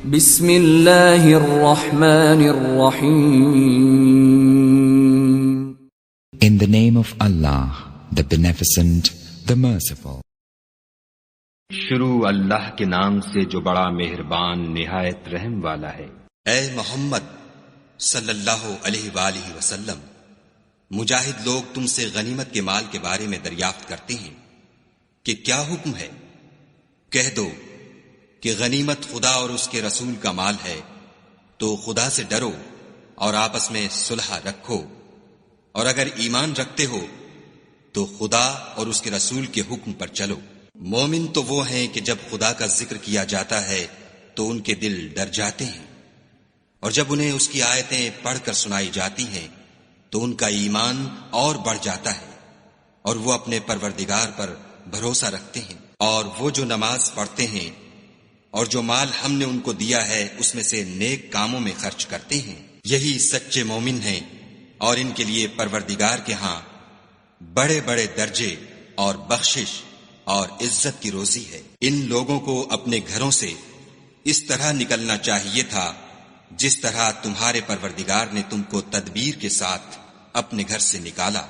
بسم اللہ الرحمن الرحیم. In the name of Allah, the Beneficent, the Merciful. شروع اللہ کے نام سے جو بڑا مہربان نہایت رحم والا ہے۔ اے محمد صلی اللہ علیہ وآلہ وسلم، مجاہد لوگ تم سے غنیمت کے مال کے بارے میں دریافت کرتے ہیں کہ کیا حکم ہے؟ کہہ دو کہ غنیمت خدا اور اس کے رسول کا مال ہے، تو خدا سے ڈرو اور آپس میں صلح رکھو، اور اگر ایمان رکھتے ہو تو خدا اور اس کے رسول کے حکم پر چلو۔ مومن تو وہ ہیں کہ جب خدا کا ذکر کیا جاتا ہے تو ان کے دل ڈر جاتے ہیں، اور جب انہیں اس کی آیتیں پڑھ کر سنائی جاتی ہیں تو ان کا ایمان اور بڑھ جاتا ہے، اور وہ اپنے پروردگار پر بھروسہ رکھتے ہیں، اور وہ جو نماز پڑھتے ہیں اور جو مال ہم نے ان کو دیا ہے اس میں سے نیک کاموں میں خرچ کرتے ہیں، یہی سچے مومن ہیں، اور ان کے لیے پروردگار کے ہاں بڑے بڑے درجے اور بخشش اور عزت کی روزی ہے۔ ان لوگوں کو اپنے گھروں سے اس طرح نکلنا چاہیے تھا جس طرح تمہارے پروردگار نے تم کو تدبیر کے ساتھ اپنے گھر سے نکالا،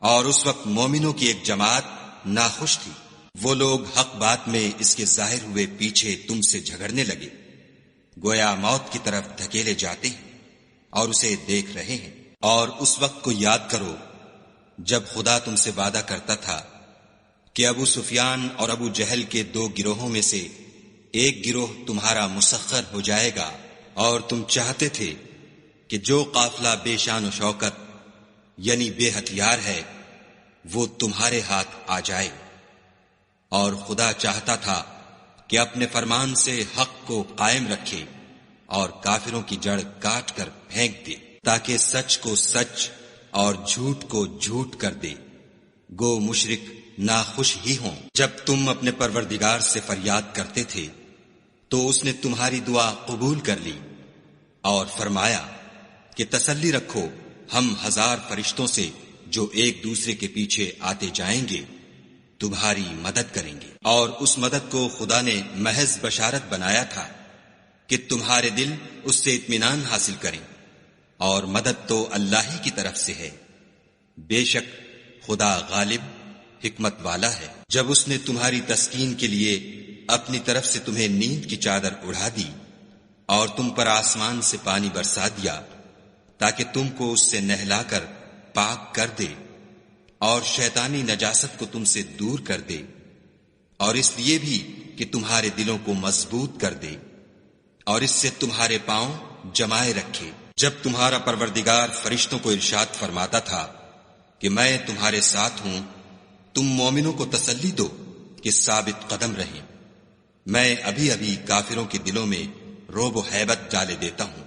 اور اس وقت مومنوں کی ایک جماعت ناخوش تھی۔ وہ لوگ حق بات میں اس کے ظاہر ہوئے پیچھے تم سے جھگڑنے لگے، گویا موت کی طرف دھکیلے جاتے ہیں اور اسے دیکھ رہے ہیں۔ اور اس وقت کو یاد کرو جب خدا تم سے وعدہ کرتا تھا کہ ابو سفیان اور ابو جہل کے دو گروہوں میں سے ایک گروہ تمہارا مسخر ہو جائے گا، اور تم چاہتے تھے کہ جو قافلہ بے شان و شوکت یعنی بے ہتھیار ہے وہ تمہارے ہاتھ آ جائے، اور خدا چاہتا تھا کہ اپنے فرمان سے حق کو قائم رکھے اور کافروں کی جڑ کاٹ کر پھینک دے، تاکہ سچ کو سچ اور جھوٹ کو جھوٹ کر دے، گو مشرک ناخوش ہی ہوں۔ جب تم اپنے پروردگار سے فریاد کرتے تھے تو اس نے تمہاری دعا قبول کر لی اور فرمایا کہ تسلی رکھو، ہم 1000 فرشتوں سے جو ایک دوسرے کے پیچھے آتے جائیں گے تمہاری مدد کریں گے۔ اور اس مدد کو خدا نے محض بشارت بنایا تھا کہ تمہارے دل اس سے اطمینان حاصل کریں، اور مدد تو اللہ ہی کی طرف سے ہے، بے شک خدا غالب حکمت والا ہے۔ جب اس نے تمہاری تسکین کے لیے اپنی طرف سے تمہیں نیند کی چادر اڑا دی اور تم پر آسمان سے پانی برسا دیا تاکہ تم کو اس سے نہلا کر پاک کر دے، اور شیطانی نجاست کو تم سے دور کر دے، اور اس لیے بھی کہ تمہارے دلوں کو مضبوط کر دے اور اس سے تمہارے پاؤں جمائے رکھے۔ جب تمہارا پروردگار فرشتوں کو ارشاد فرماتا تھا کہ میں تمہارے ساتھ ہوں، تم مومنوں کو تسلی دو کہ ثابت قدم رہیں، میں ابھی ابھی کافروں کے دلوں میں رعب و ہیبت ڈالے دیتا ہوں،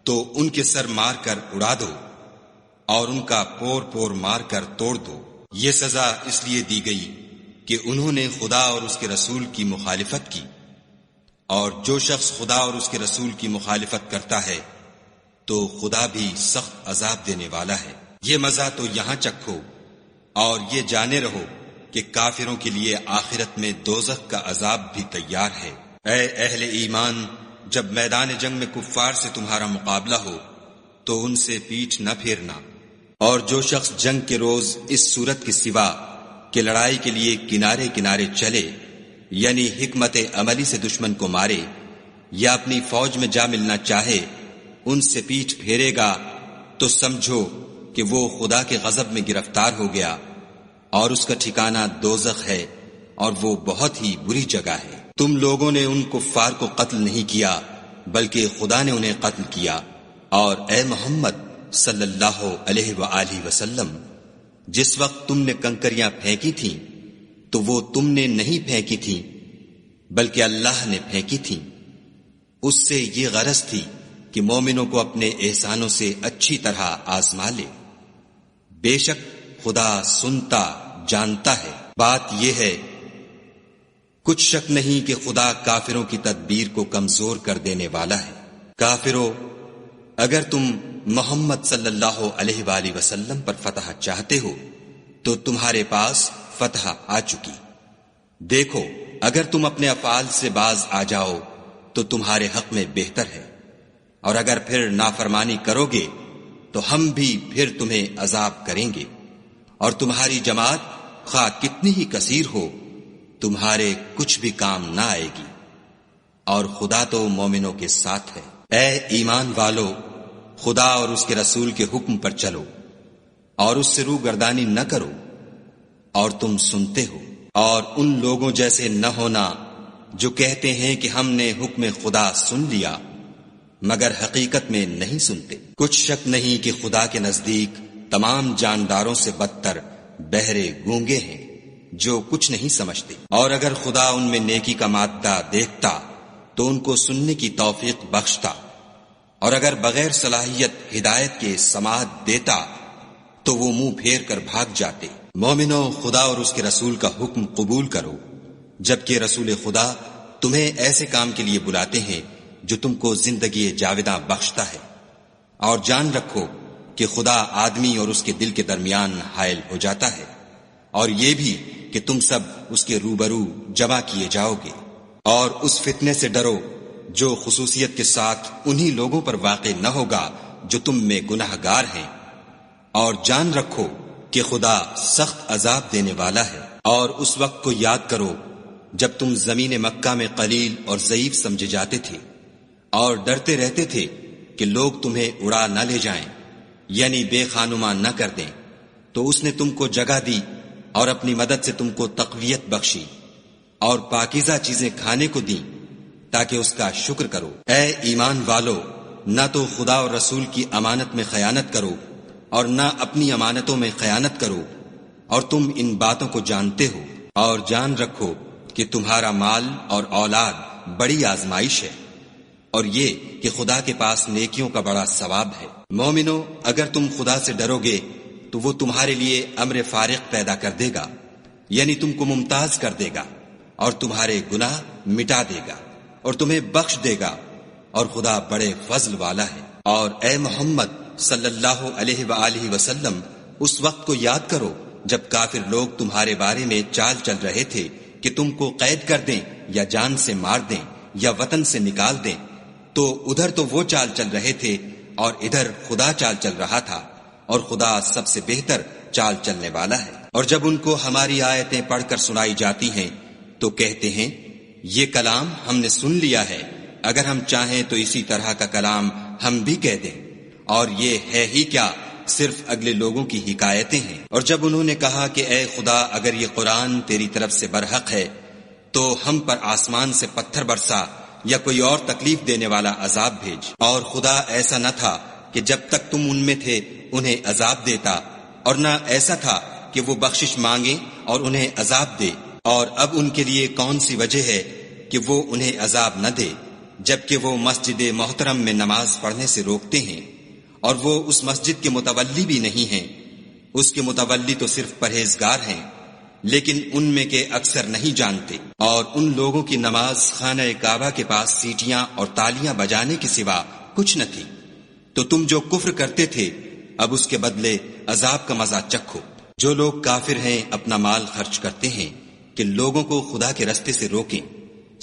تو ان کے سر مار کر اڑا دو اور ان کا پور پور مار کر توڑ دو۔ یہ سزا اس لیے دی گئی کہ انہوں نے خدا اور اس کے رسول کی مخالفت کی، اور جو شخص خدا اور اس کے رسول کی مخالفت کرتا ہے تو خدا بھی سخت عذاب دینے والا ہے۔ یہ مزہ تو یہاں چکھو اور یہ جانے رہو کہ کافروں کے لیے آخرت میں دوزخ کا عذاب بھی تیار ہے۔ اے اہل ایمان، جب میدان جنگ میں کفار سے تمہارا مقابلہ ہو تو ان سے پیٹھ نہ پھیرنا، اور جو شخص جنگ کے روز اس صورت کے سوا کہ لڑائی کے لیے کنارے کنارے چلے، یعنی حکمت عملی سے دشمن کو مارے یا اپنی فوج میں جا ملنا چاہے، ان سے پیٹھ پھیرے گا تو سمجھو کہ وہ خدا کے غضب میں گرفتار ہو گیا، اور اس کا ٹھکانہ دوزخ ہے، اور وہ بہت ہی بری جگہ ہے۔ تم لوگوں نے ان کفار کو قتل نہیں کیا بلکہ خدا نے انہیں قتل کیا، اور اے محمد صلی اللہ علیہ وآلہ وسلم، جس وقت تم نے کنکریاں پھینکی تھیں تو وہ تم نے نہیں پھینکی تھیں بلکہ اللہ نے پھینکی تھیں، اس سے یہ غرض تھی کہ مومنوں کو اپنے احسانوں سے اچھی طرح آزما لے، بے شک خدا سنتا جانتا ہے۔ بات یہ ہے کچھ شک نہیں کہ خدا کافروں کی تدبیر کو کمزور کر دینے والا ہے۔ کافروں، اگر تم محمد صلی اللہ علیہ وآلہ وسلم پر فتح چاہتے ہو تو تمہارے پاس فتح آ چکی۔ دیکھو اگر تم اپنے افعال سے باز آ جاؤ تو تمہارے حق میں بہتر ہے، اور اگر پھر نافرمانی کرو گے تو ہم بھی پھر تمہیں عذاب کریں گے، اور تمہاری جماعت خواہ کتنی ہی کثیر ہو تمہارے کچھ بھی کام نہ آئے گی، اور خدا تو مومنوں کے ساتھ ہے۔ اے ایمان والو، خدا اور اس کے رسول کے حکم پر چلو اور اس سے روگردانی نہ کرو، اور تم سنتے ہو، اور ان لوگوں جیسے نہ ہونا جو کہتے ہیں کہ ہم نے حکم خدا سن لیا مگر حقیقت میں نہیں سنتے۔ کچھ شک نہیں کہ خدا کے نزدیک تمام جانداروں سے بدتر بہرے گونگے ہیں جو کچھ نہیں سمجھتے، اور اگر خدا ان میں نیکی کا مادہ دیکھتا تو ان کو سننے کی توفیق بخشتا، اور اگر بغیر صلاحیت ہدایت کے سماعت دیتا تو وہ منہ پھیر کر بھاگ جاتے۔ مومنو، خدا اور اس کے رسول کا حکم قبول کرو، جبکہ رسول خدا تمہیں ایسے کام کے لیے بلاتے ہیں جو تم کو زندگی جاوداں بخشتا ہے، اور جان رکھو کہ خدا آدمی اور اس کے دل کے درمیان حائل ہو جاتا ہے، اور یہ بھی کہ تم سب اس کے روبرو جمع کیے جاؤ گے، اور اس فتنے سے ڈرو جو خصوصیت کے ساتھ انہی لوگوں پر واقع نہ ہوگا جو تم میں گناہ گار ہیں، اور جان رکھو کہ خدا سخت عذاب دینے والا ہے۔ اور اس وقت کو یاد کرو جب تم زمین مکہ میں قلیل اور ضعیف سمجھے جاتے تھے اور ڈرتے رہتے تھے کہ لوگ تمہیں اڑا نہ لے جائیں، یعنی بے خانما نہ کر دیں، تو اس نے تم کو جگہ دی اور اپنی مدد سے تم کو تقویت بخشی اور پاکیزہ چیزیں کھانے کو دیں تاکہ اس کا شکر کرو۔ اے ایمان والو، نہ تو خدا اور رسول کی امانت میں خیانت کرو اور نہ اپنی امانتوں میں خیانت کرو، اور تم ان باتوں کو جانتے ہو، اور جان رکھو کہ تمہارا مال اور اولاد بڑی آزمائش ہے، اور یہ کہ خدا کے پاس نیکیوں کا بڑا ثواب ہے۔ مومنو، اگر تم خدا سے ڈرو گے تو وہ تمہارے لیے امر فارق پیدا کر دے گا، یعنی تم کو ممتاز کر دے گا اور تمہارے گناہ مٹا دے گا اور تمہیں بخش دے گا، اور خدا بڑے فضل والا ہے۔ اور اے محمد صلی اللہ علیہ وآلہ وسلم، اس وقت کو یاد کرو جب کافر لوگ تمہارے بارے میں چال چل رہے تھے کہ تم کو قید کر دیں یا جان سے مار دیں یا وطن سے نکال دیں، تو ادھر تو وہ چال چل رہے تھے اور ادھر خدا چال چل رہا تھا، اور خدا سب سے بہتر چال چلنے والا ہے۔ اور جب ان کو ہماری آیتیں پڑھ کر سنائی جاتی ہیں تو کہتے ہیں یہ کلام ہم نے سن لیا ہے، اگر ہم چاہیں تو اسی طرح کا کلام ہم بھی کہہ دیں، اور یہ ہے ہی کیا، صرف اگلے لوگوں کی حکایتیں ہیں۔ اور جب انہوں نے کہا کہ اے خدا، اگر یہ قرآن تیری طرف سے برحق ہے تو ہم پر آسمان سے پتھر برسا یا کوئی اور تکلیف دینے والا عذاب بھیج۔ اور خدا ایسا نہ تھا کہ جب تک تم ان میں تھے انہیں عذاب دیتا، اور نہ ایسا تھا کہ وہ بخشش مانگے اور انہیں عذاب دے۔ اور اب ان کے لیے کون سی وجہ ہے کہ وہ انہیں عذاب نہ دے، جبکہ وہ مسجد محترم میں نماز پڑھنے سے روکتے ہیں، اور وہ اس مسجد کے متولی بھی نہیں ہیں، اس کے متولی تو صرف پرہیزگار ہیں، لیکن ان میں کے اکثر نہیں جانتے۔ اور ان لوگوں کی نماز خانہ کعبہ کے پاس سیٹیاں اور تالیاں بجانے کے سوا کچھ نہ تھی، تو تم جو کفر کرتے تھے اب اس کے بدلے عذاب کا مزہ چکھو۔ جو لوگ کافر ہیں اپنا مال خرچ کرتے ہیں کہ لوگوں کو خدا کے رستے سے روکیں،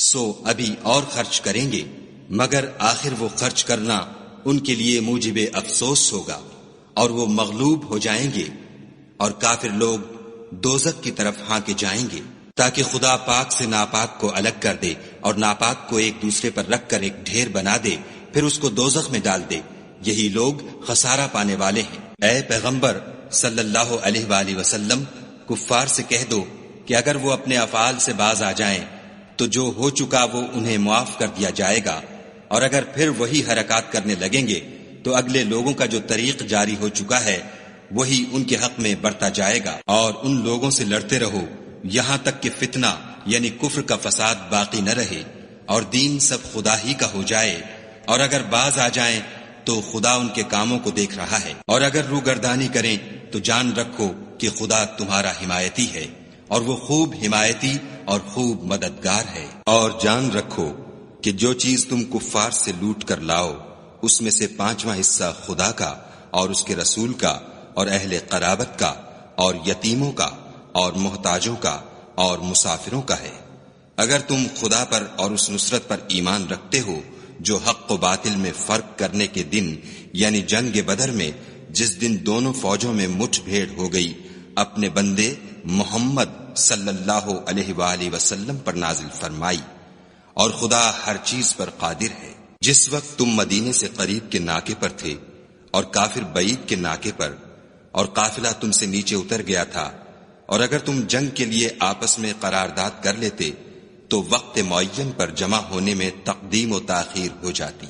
سو ابھی اور خرچ کریں گے، مگر آخر وہ خرچ کرنا ان کے لیے موجب افسوس ہوگا، اور وہ مغلوب ہو جائیں گے، اور کافر لوگ دوزخ کی طرف ہانکے جائیں گے، تاکہ خدا پاک سے ناپاک کو الگ کر دے اور ناپاک کو ایک دوسرے پر رکھ کر ایک ڈھیر بنا دے، پھر اس کو دوزخ میں ڈال دے۔ یہی لوگ خسارہ پانے والے ہیں۔ اے پیغمبر صلی اللہ علیہ وآلہ وسلم، کفار سے کہہ دو کہ اگر وہ اپنے افعال سے باز آ جائیں تو جو ہو چکا وہ انہیں معاف کر دیا جائے گا، اور اگر پھر وہی حرکات کرنے لگیں گے تو اگلے لوگوں کا جو طریق جاری ہو چکا ہے وہی ان کے حق میں بڑھتا جائے گا۔ اور ان لوگوں سے لڑتے رہو یہاں تک کہ فتنہ یعنی کفر کا فساد باقی نہ رہے اور دین سب خدا ہی کا ہو جائے، اور اگر باز آ جائیں تو خدا ان کے کاموں کو دیکھ رہا ہے، اور اگر روگردانی کریں تو جان رکھو کہ خدا تمہارا حمایتی ہے، اور وہ خوب حمایتی اور خوب مددگار ہے۔ اور جان رکھو کہ جو چیز تم کفار سے لوٹ کر لاؤ اس میں سے 5واں حصہ خدا کا اور اس کے رسول کا اور اہل قرابت کا اور یتیموں کا اور محتاجوں کا اور مسافروں کا ہے۔ اگر تم خدا پر اور اس نصرت پر ایمان رکھتے ہو جو حق و باطل میں فرق کرنے کے دن یعنی جنگ بدر میں جس دن دونوں فوجوں میں مٹھ بھیڑ ہو گئی اپنے بندے محمد صلی اللہ علیہ وآلہ وسلم پر نازل فرمائی، اور خدا ہر چیز پر قادر ہے۔ جس وقت تم مدینے سے قریب کے ناکے پر تھے اور کافر بعید کے ناکے پر، اور قافلہ تم سے نیچے اتر گیا تھا، اور اگر تم جنگ کے لیے آپس میں قرارداد کر لیتے تو وقت معین پر جمع ہونے میں تقدیم و تاخیر ہو جاتی،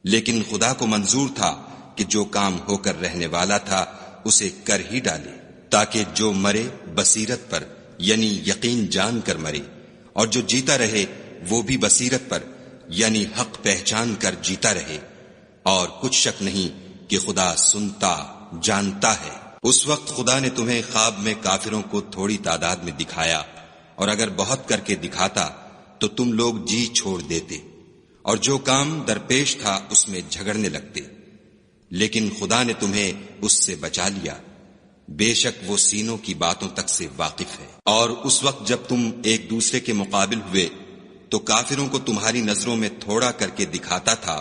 لیکن خدا کو منظور تھا کہ جو کام ہو کر رہنے والا تھا اسے کر ہی ڈالے، تاکہ جو مرے بصیرت پر یعنی یقین جان کر مرے، اور جو جیتا رہے وہ بھی بصیرت پر یعنی حق پہچان کر جیتا رہے، اور کچھ شک نہیں کہ خدا سنتا جانتا ہے۔ اس وقت خدا نے تمہیں خواب میں کافروں کو تھوڑی تعداد میں دکھایا، اور اگر بہت کر کے دکھاتا تو تم لوگ جی چھوڑ دیتے اور جو کام درپیش تھا اس میں جھگڑنے لگتے، لیکن خدا نے تمہیں اس سے بچا لیا، بے شک وہ سینوں کی باتوں تک سے واقف ہے۔ اور اس وقت جب تم ایک دوسرے کے مقابل ہوئے تو کافروں کو تمہاری نظروں میں تھوڑا کر کے دکھاتا تھا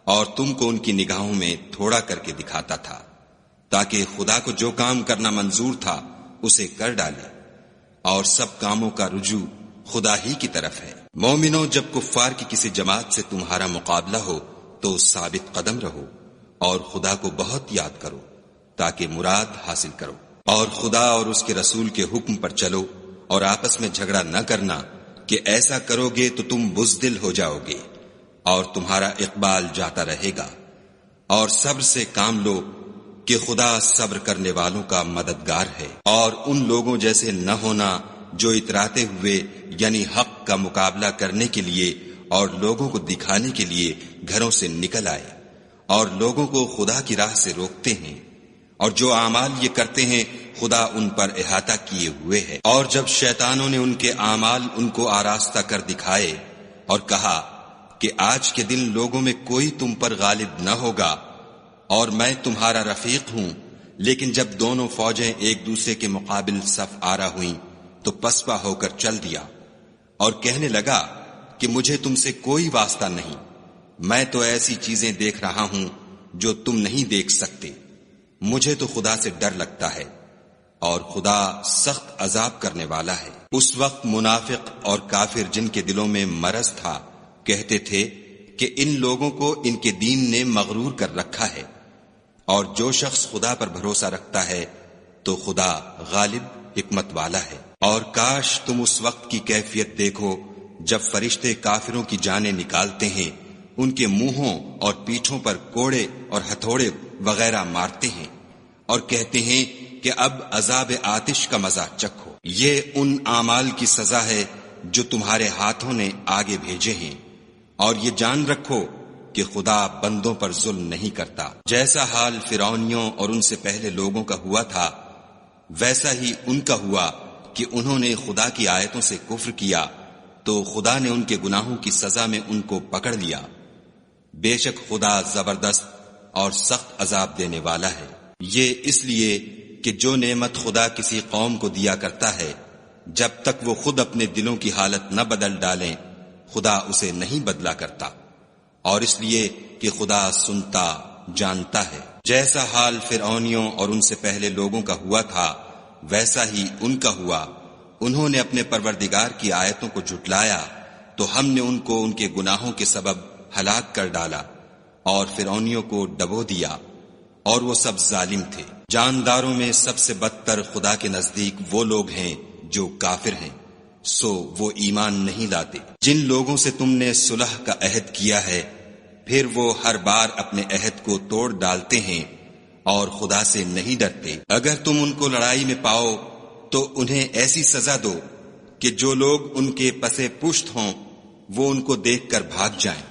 اور تم کو ان کی نگاہوں میں تھوڑا کر کے دکھاتا تھا، تاکہ خدا کو جو کام کرنا منظور تھا اسے کر ڈالے، اور سب کاموں کا رجوع خدا ہی کی طرف ہے۔ مومنوں، جب کفار کی کسی جماعت سے تمہارا مقابلہ ہو تو ثابت قدم رہو اور خدا کو بہت یاد کرو تاکہ مراد حاصل کرو، اور خدا اور اس کے رسول کے حکم پر چلو، اور آپس میں جھگڑا نہ کرنا کہ ایسا کرو گے تو تم بزدل ہو جاؤ گے اور تمہارا اقبال جاتا رہے گا، اور صبر سے کام لو کہ خدا صبر کرنے والوں کا مددگار ہے۔ اور ان لوگوں جیسے نہ ہونا جو اتراتے ہوئے یعنی حق کا مقابلہ کرنے کے لیے اور لوگوں کو دکھانے کے لیے گھروں سے نکل آئے اور لوگوں کو خدا کی راہ سے روکتے ہیں، اور جو اعمال یہ کرتے ہیں خدا ان پر احاطہ کیے ہوئے ہے۔ اور جب شیطانوں نے ان کے اعمال ان کو آراستہ کر دکھائے اور کہا کہ آج کے دن لوگوں میں کوئی تم پر غالب نہ ہوگا اور میں تمہارا رفیق ہوں، لیکن جب دونوں فوجیں ایک دوسرے کے مقابل صف آرا ہوئیں تو پسپا ہو کر چل دیا اور کہنے لگا کہ مجھے تم سے کوئی واسطہ نہیں، میں تو ایسی چیزیں دیکھ رہا ہوں جو تم نہیں دیکھ سکتے، مجھے تو خدا سے ڈر لگتا ہے اور خدا سخت عذاب کرنے والا ہے۔ اس وقت منافق اور کافر جن کے دلوں میں مرض تھا کہتے تھے کہ ان لوگوں کو ان کے دین نے مغرور کر رکھا ہے، اور جو شخص خدا پر بھروسہ رکھتا ہے تو خدا غالب حکمت والا ہے۔ اور کاش تم اس وقت کی کیفیت دیکھو جب فرشتے کافروں کی جانیں نکالتے ہیں، ان کے منہوں اور پیٹھوں پر کوڑے اور ہتھوڑے وغیرہ مارتے ہیں اور کہتے ہیں کہ اب عذاب آتش کا مزہ چکھو، یہ ان اعمال کی سزا ہے جو تمہارے ہاتھوں نے آگے بھیجے ہیں، اور یہ جان رکھو کہ خدا بندوں پر ظلم نہیں کرتا۔ جیسا حال فرعونیوں اور ان سے پہلے لوگوں کا ہوا تھا ویسا ہی ان کا ہوا کہ انہوں نے خدا کی آیتوں سے کفر کیا تو خدا نے ان کے گناہوں کی سزا میں ان کو پکڑ لیا، بے شک خدا زبردست اور سخت عذاب دینے والا ہے۔ یہ اس لیے کہ جو نعمت خدا کسی قوم کو دیا کرتا ہے جب تک وہ خود اپنے دلوں کی حالت نہ بدل ڈالیں خدا اسے نہیں بدلا کرتا، اور اس لیے کہ خدا سنتا جانتا ہے۔ جیسا حال فرعونیوں اور ان سے پہلے لوگوں کا ہوا تھا ویسا ہی ان کا ہوا، انہوں نے اپنے پروردگار کی آیتوں کو جھٹلایا تو ہم نے ان کو ان کے گناہوں کے سبب ہلاک کر ڈالا اور فرعونیوں کو ڈبو دیا، اور وہ سب ظالم تھے۔ جانداروں میں سب سے بدتر خدا کے نزدیک وہ لوگ ہیں جو کافر ہیں، سو وہ ایمان نہیں لاتے۔ جن لوگوں سے تم نے صلح کا عہد کیا ہے پھر وہ ہر بار اپنے عہد کو توڑ ڈالتے ہیں اور خدا سے نہیں ڈرتے، اگر تم ان کو لڑائی میں پاؤ تو انہیں ایسی سزا دو کہ جو لوگ ان کے پسے پشت ہوں وہ ان کو دیکھ کر بھاگ جائیں،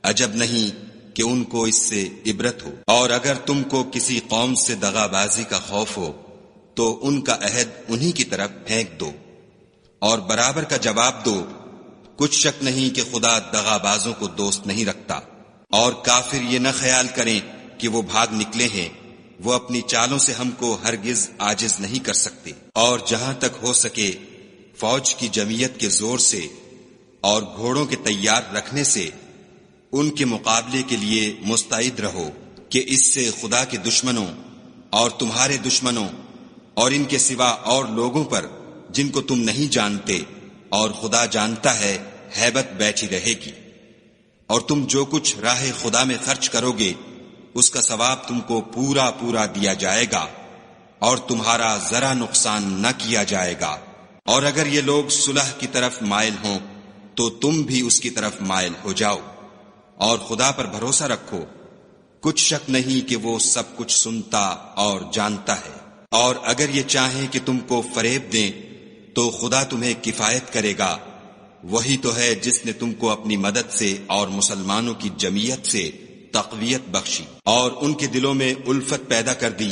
عجب نہیں کہ ان کو اس سے عبرت ہو۔ اور اگر تم کو کسی قوم سے دغا بازی کا خوف ہو تو ان کا عہد انہی کی طرف پھینک دو اور برابر کا جواب دو، کچھ شک نہیں کہ خدا دغا بازوں کو دوست نہیں رکھتا۔ اور کافر یہ نہ خیال کریں کہ وہ بھاگ نکلے ہیں، وہ اپنی چالوں سے ہم کو ہرگز عاجز نہیں کر سکتے۔ اور جہاں تک ہو سکے فوج کی جمعیت کے زور سے اور گھوڑوں کے تیار رکھنے سے ان کے مقابلے کے لیے مستعد رہو کہ اس سے خدا کے دشمنوں اور تمہارے دشمنوں اور ان کے سوا اور لوگوں پر جن کو تم نہیں جانتے اور خدا جانتا ہے ہیبت بیٹھی رہے گی، اور تم جو کچھ راہ خدا میں خرچ کرو گے اس کا ثواب تم کو پورا پورا دیا جائے گا اور تمہارا ذرا نقصان نہ کیا جائے گا۔ اور اگر یہ لوگ صلح کی طرف مائل ہوں تو تم بھی اس کی طرف مائل ہو جاؤ، اور خدا پر بھروسہ رکھو، کچھ شک نہیں کہ وہ سب کچھ سنتا اور جانتا ہے۔ اور اگر یہ چاہیں کہ تم کو فریب دیں تو خدا تمہیں کفایت کرے گا، وہی تو ہے جس نے تم کو اپنی مدد سے اور مسلمانوں کی جمعیت سے تقویت بخشی اور ان کے دلوں میں الفت پیدا کر دی،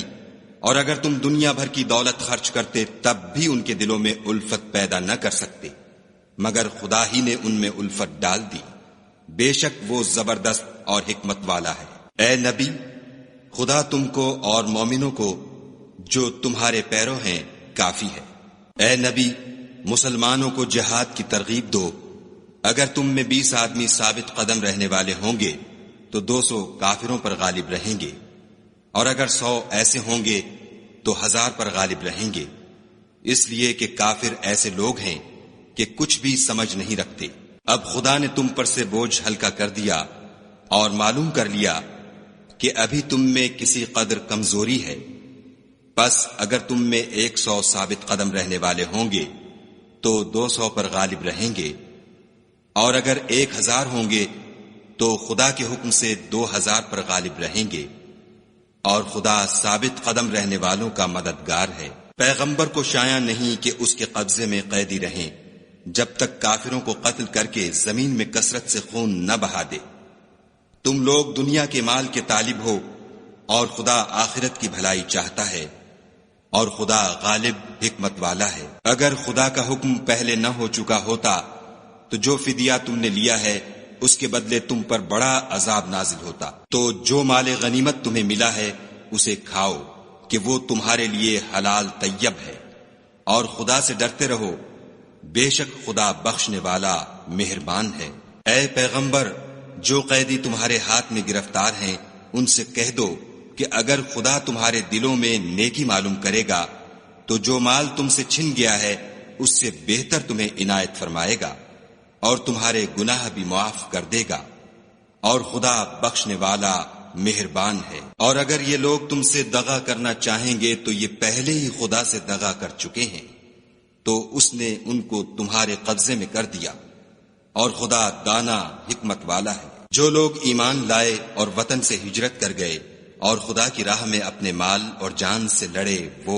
اور اگر تم دنیا بھر کی دولت خرچ کرتے تب بھی ان کے دلوں میں الفت پیدا نہ کر سکتے، مگر خدا ہی نے ان میں الفت ڈال دی، بے شک وہ زبردست اور حکمت والا ہے۔ اے نبی، خدا تم کو اور مومنوں کو جو تمہارے پیرو ہیں کافی ہے۔ اے نبی، مسلمانوں کو جہاد کی ترغیب دو، اگر تم میں 20 آدمی ثابت قدم رہنے والے ہوں گے تو 200 کافروں پر غالب رہیں گے، اور اگر 100 ایسے ہوں گے تو 1000 پر غالب رہیں گے، اس لیے کہ کافر ایسے لوگ ہیں کہ کچھ بھی سمجھ نہیں رکھتے۔ اب خدا نے تم پر سے بوجھ ہلکا کر دیا اور معلوم کر لیا کہ ابھی تم میں کسی قدر کمزوری ہے، پس اگر تم میں 100 ثابت قدم رہنے والے ہوں گے تو 200 پر غالب رہیں گے، اور اگر 1000 ہوں گے تو خدا کے حکم سے 2000 پر غالب رہیں گے، اور خدا ثابت قدم رہنے والوں کا مددگار ہے۔ پیغمبر کو شایع نہیں کہ اس کے قبضے میں قیدی رہیں جب تک کافروں کو قتل کر کے زمین میں کثرت سے خون نہ بہا دے۔ تم لوگ دنیا کے مال کے طالب ہو اور خدا آخرت کی بھلائی چاہتا ہے، اور خدا غالب حکمت والا ہے۔ اگر خدا کا حکم پہلے نہ ہو چکا ہوتا تو جو فدیہ تم نے لیا ہے اس کے بدلے تم پر بڑا عذاب نازل ہوتا۔ تو جو مال غنیمت تمہیں ملا ہے اسے کھاؤ کہ وہ تمہارے لیے حلال طیب ہے، اور خدا سے ڈرتے رہو، بے شک خدا بخشنے والا مہربان ہے۔ اے پیغمبر، جو قیدی تمہارے ہاتھ میں گرفتار ہیں ان سے کہہ دو کہ اگر خدا تمہارے دلوں میں نیکی معلوم کرے گا تو جو مال تم سے چھن گیا ہے اس سے بہتر تمہیں عنایت فرمائے گا، اور تمہارے گناہ بھی معاف کر دے گا، اور خدا بخشنے والا مہربان ہے۔ اور اگر یہ لوگ تم سے دغا کرنا چاہیں گے تو یہ پہلے ہی خدا سے دغا کر چکے ہیں، تو اس نے ان کو تمہارے قبضے میں کر دیا، اور خدا دانا حکمت والا ہے۔ جو لوگ ایمان لائے اور وطن سے ہجرت کر گئے اور خدا کی راہ میں اپنے مال اور جان سے لڑے وہ،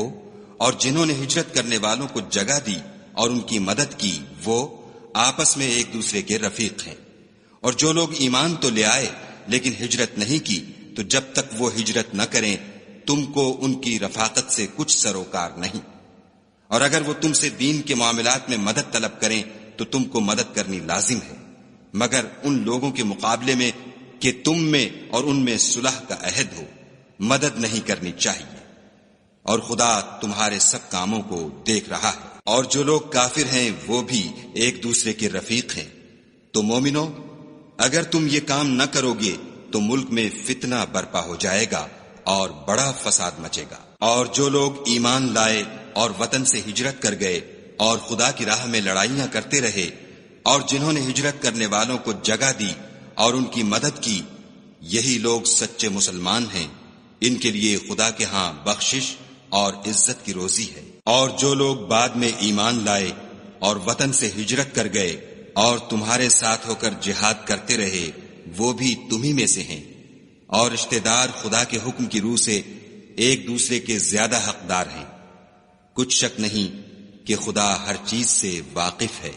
اور جنہوں نے ہجرت کرنے والوں کو جگہ دی اور ان کی مدد کی وہ، آپس میں ایک دوسرے کے رفیق ہیں۔ اور جو لوگ ایمان تو لے آئے لیکن ہجرت نہیں کی تو جب تک وہ ہجرت نہ کریں تم کو ان کی رفاقت سے کچھ سروکار نہیں، اور اگر وہ تم سے دین کے معاملات میں مدد طلب کریں تو تم کو مدد کرنی لازم ہے، مگر ان لوگوں کے مقابلے میں کہ تم میں اور ان میں صلح کا عہد ہو مدد نہیں کرنی چاہیے، اور خدا تمہارے سب کاموں کو دیکھ رہا ہے۔ اور جو لوگ کافر ہیں وہ بھی ایک دوسرے کے رفیق ہیں۔ تو مومنو، اگر تم یہ کام نہ کرو گے تو ملک میں فتنہ برپا ہو جائے گا اور بڑا فساد مچے گا۔ اور جو لوگ ایمان لائے اور وطن سے ہجرت کر گئے اور خدا کی راہ میں لڑائیاں کرتے رہے، اور جنہوں نے ہجرت کرنے والوں کو جگہ دی اور ان کی مدد کی، یہی لوگ سچے مسلمان ہیں، ان کے لیے خدا کے ہاں بخشش اور عزت کی روزی ہے۔ اور جو لوگ بعد میں ایمان لائے اور وطن سے ہجرت کر گئے اور تمہارے ساتھ ہو کر جہاد کرتے رہے، وہ بھی تمہیں میں سے ہیں، اور رشتہ دار خدا کے حکم کی روح سے ایک دوسرے کے زیادہ حقدار ہیں۔ کچھ شک نہیں کہ خدا ہر چیز سے واقف ہے۔